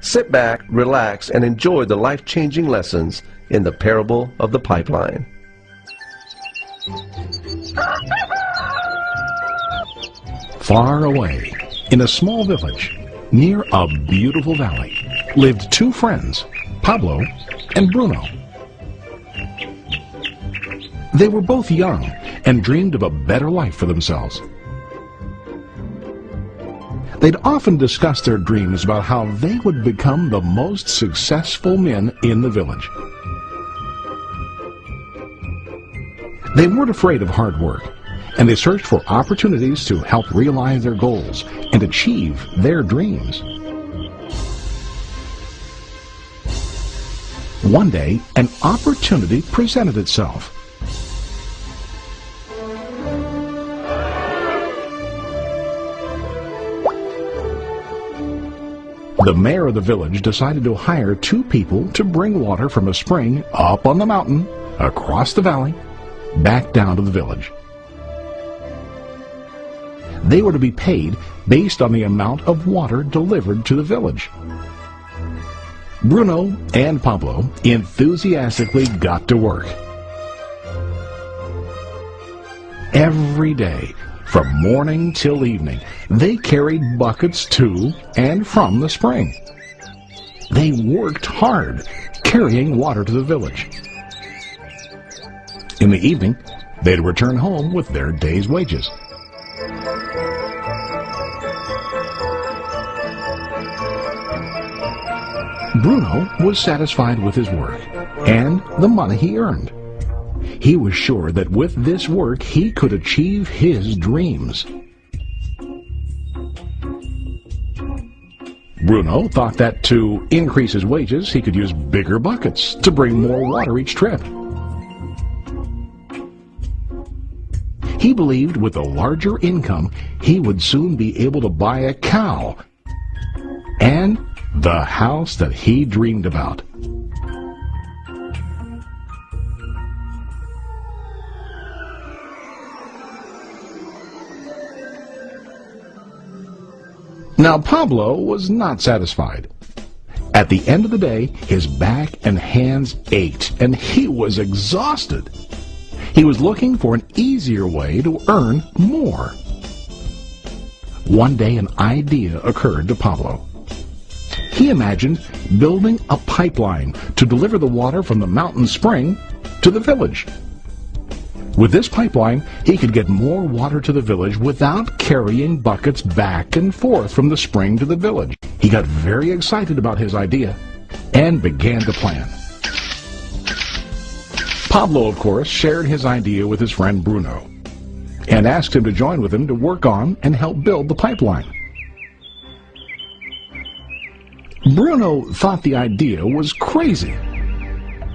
Sit back, relax, and enjoy the life-changing lessons in the parable of the pipeline. Far away, in a small village, near a beautiful valley, lived two friends, Pablo and Bruno. They were both young and dreamed of a better life for themselves. They'd often discuss their dreams about how they would become the most successful men in the village. They weren't afraid of hard work, and they searched for opportunities to help realize their goals and achieve their dreams. One day, an opportunity presented itself. The mayor of the village decided to hire two people to bring water from a spring up on the mountain, across the valley, back down to the village. They were to be paid based on the amount of water delivered to the village. Bruno and Pablo enthusiastically got to work. Every day, from morning till evening, they carried buckets to and from the spring. They worked hard, carrying water to the village. In the evening, they'd return home with their day's wages. Bruno was satisfied with his work and the money he earned. He was sure that with this work he could achieve his dreams. Bruno thought that to increase his wages he could use bigger buckets to bring more water each trip. He believed with a larger income he would soon be able to buy a cow and the house that he dreamed about. Now Pablo was not satisfied. At the end of the day, his back and hands ached, and he was exhausted. He was looking for an easier way to earn more. One day an idea occurred to Pablo. He imagined building a pipeline to deliver the water from the mountain spring to the village. With this pipeline, he could get more water to the village without carrying buckets back and forth from the spring to the village. He got very excited about his idea and began to plan. Pablo, of course, shared his idea with his friend Bruno and asked him to join with him to work on and help build the pipeline. Bruno thought the idea was crazy.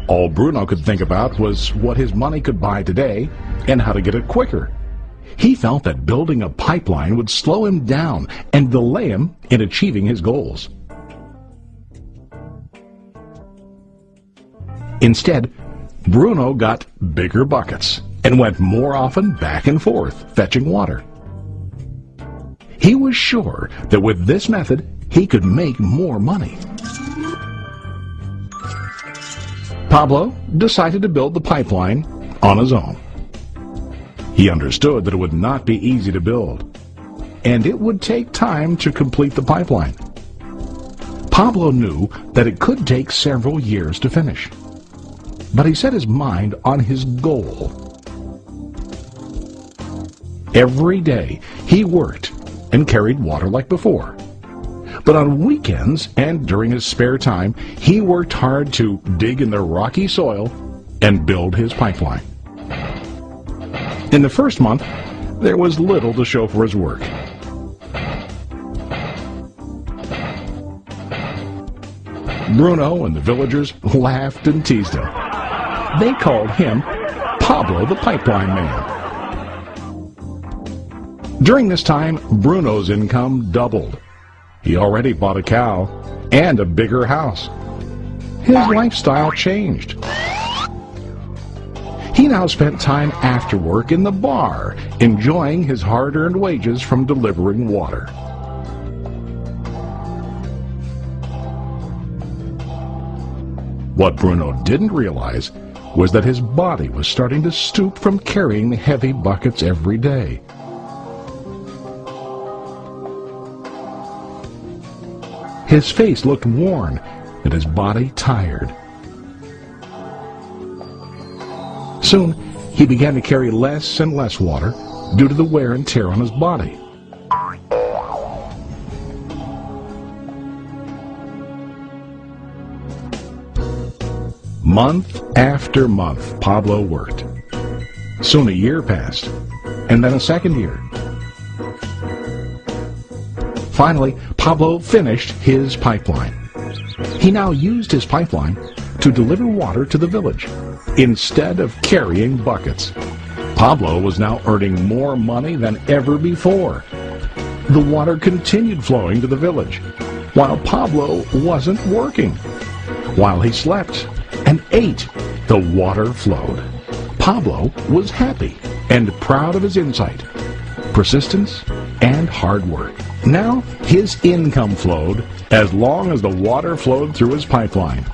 All Bruno could think about was what his money could buy today and how to get it quicker. He felt that building a pipeline would slow him down and delay him in achieving his goals. Instead, Bruno got bigger buckets and went more often back and forth fetching water. He was sure that with this method he could make more money. Pablo decided to build the pipeline on his own. He understood that it would not be easy to build, and it would take time to complete the pipeline. Pablo knew that it could take several years to finish, but he set his mind on his goal. Every day he worked and carried water like before. But on weekends and during his spare time, he worked hard to dig in the rocky soil and build his pipeline. In the first month, there was little to show for his work. Bruno and the villagers laughed and teased him. They called him Pablo the Pipeline Man. During this time, Bruno's income doubled. He already bought a cow and a bigger house. His lifestyle changed. He now spent time after work in the bar, enjoying his hard-earned wages from delivering water. What Bruno didn't realize was that his body was starting to stoop from carrying heavy buckets every day. His face looked worn and his body tired. Soon, he began to carry less and less water due to the wear and tear on his body. Month after month, Pablo worked. Soon a year passed, and then a second year. Finally, Pablo finished his pipeline. He now used his pipeline to deliver water to the village instead of carrying buckets. Pablo was now earning more money than ever before. The water continued flowing to the village, while Pablo wasn't working. While he slept and ate, the water flowed. Pablo was happy and proud of his insight, persistence, and hard work. Now his income flowed as long as the water flowed through his pipeline.